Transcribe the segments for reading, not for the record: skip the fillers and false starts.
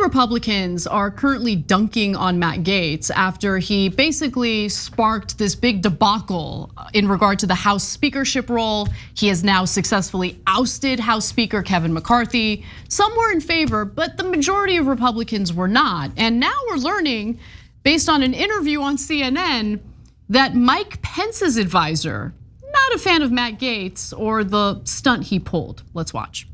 Republicans are currently dunking on Matt Gaetz after he basically sparked this big debacle in regard to the House speakership role. He has now successfully ousted House Speaker Kevin McCarthy. Some were in favor, but the majority of Republicans were not. And now we're learning, based on an interview on CNN, that Mike Pence's advisor, not a fan of Matt Gaetz or the stunt he pulled. Let's watch.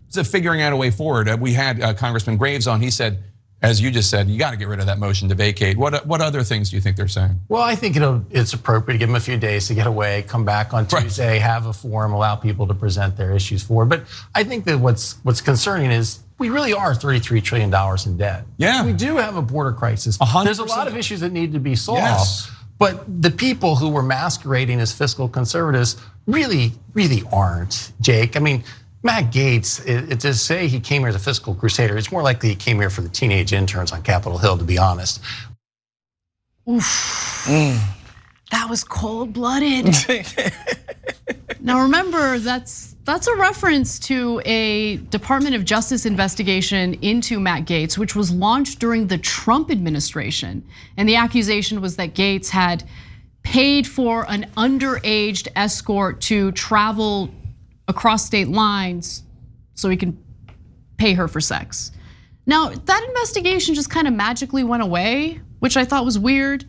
So figuring out a way forward. We had Congressman Graves on. He said, as you just said, you got to get rid of that motion to vacate. What other things do you think they're saying? Well, I think it's appropriate to give them a few days to get away, come back on Tuesday, have a forum, allow people to present their issues forward. But I think that what's concerning is we really are $33 trillion in debt. Yeah. We do have a border crisis. 100%. There's a lot of issues that need to be solved. Yes. But the people who were masquerading as fiscal conservatives really aren't, Jake. I mean, Matt Gaetz, to say he came here as a fiscal crusader, it's more likely he came here for the teenage interns on Capitol Hill, to be honest. Oof. That was cold-blooded. Now remember, that's a reference to a Department of Justice investigation into Matt Gaetz, which was launched during the Trump administration. And the accusation was that Gaetz had paid for an underage escort to travel across state lines so he can pay her for sex. Now, that investigation just kind of magically went away, which I thought was weird.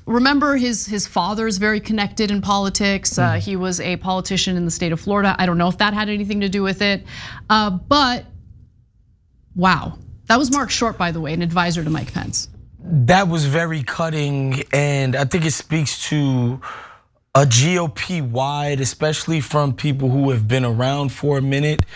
Remember, his father is very connected in politics. He was a politician in the state of Florida. I don't know if that had anything to do with it. But wow, that was Marc Short, by the way, an advisor to Mike Pence. That was very cutting, and I think it speaks to a GOP-wide, especially from people who have been around for a minute,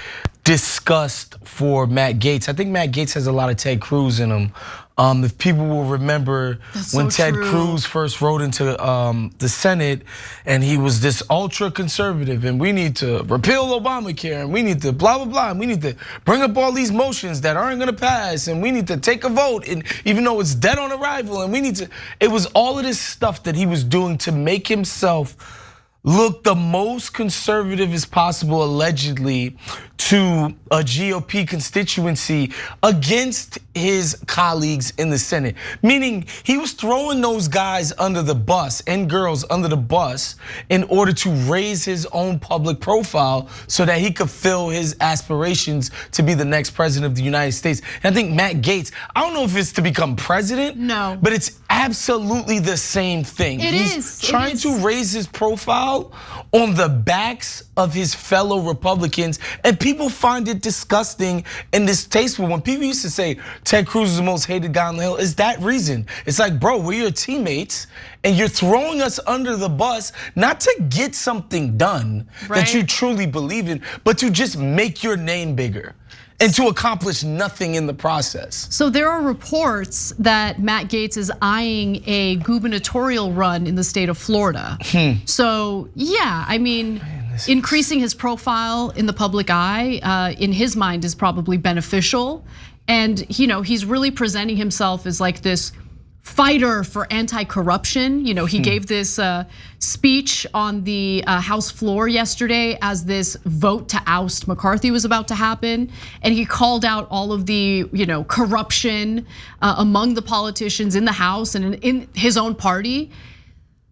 disgust for Matt Gaetz. I think Matt Gaetz has a lot of Ted Cruz in him. If people will remember when Ted Cruz first rode into the Senate and he was this ultra conservative and we need to repeal Obamacare and we need to blah, blah, blah. And we need to bring up all these motions that aren't gonna pass and we need to take a vote, and even though it's dead on arrival, and we need to, it was all of this stuff that he was doing to make himself look the most conservative as possible, allegedly, to a GOP constituency against his colleagues in the Senate. Meaning he was throwing those guys under the bus and girls under the bus in order to raise his own public profile so that he could fill his aspirations to be the next president of the United States. And I think Matt Gaetz, I don't know if it's to become president, no, but it's absolutely the same thing. He's trying to raise his profile on the backs of his fellow Republicans, and people find it disgusting and distasteful. When people used to say Ted Cruz is the most hated guy on the Hill, it's that reason. It's like, bro, we're your teammates and you're throwing us under the bus, not to get something done that you truly believe in, but to just make your name bigger and to accomplish nothing in the process. So there are reports that Matt Gaetz is eyeing a gubernatorial run in the state of Florida. So yeah, I mean, increasing his profile in the public eye, in his mind, is probably beneficial. And he's really presenting himself as like this fighter for anti-corruption. He gave this speech on the House floor yesterday as this vote to oust McCarthy was about to happen. And he called out all of the corruption among the politicians in the House and in his own party.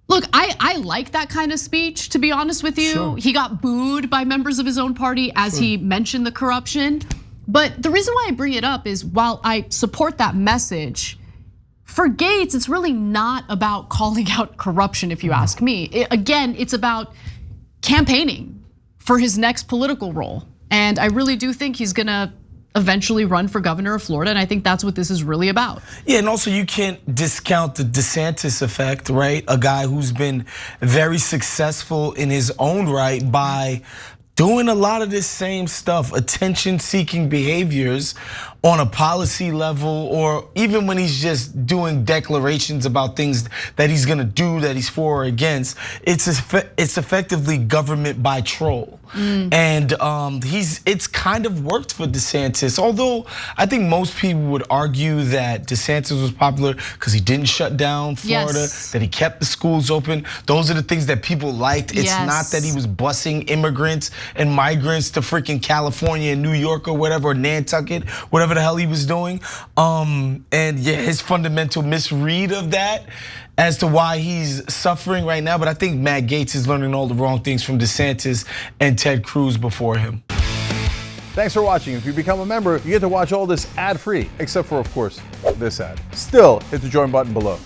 Look, I like that kind of speech, to be honest with you. Sure. He got booed by members of his own party as he mentioned the corruption. But the reason why I bring it up is, while I support that message, for Gaetz, it's really not about calling out corruption, if you ask me. Again, it's about campaigning for his next political role. And I really do think he's gonna eventually run for governor of Florida, and I think that's what this is really about. Yeah, and also you can't discount the DeSantis effect, right? A guy who's been very successful in his own right by doing a lot of this same stuff, attention-seeking behaviors on a policy level, or even when he's just doing declarations about things that he's gonna do, that he's for or against. It's effectively government by troll. And it's kind of worked for DeSantis. Although I think most people would argue that DeSantis was popular because he didn't shut down Florida, that he kept the schools open. Those are the things that people liked. It's not that he was busing immigrants and migrants to freaking California and New York or whatever, or Nantucket, whatever the hell he was doing. And yeah, his fundamental misread of that as to why he's suffering right now. But I think Matt Gaetz is learning all the wrong things from DeSantis and Ted Cruz before him. Thanks for watching. If you become a member, you get to watch all this ad-free, except for, of course, this ad. Still, hit the join button below.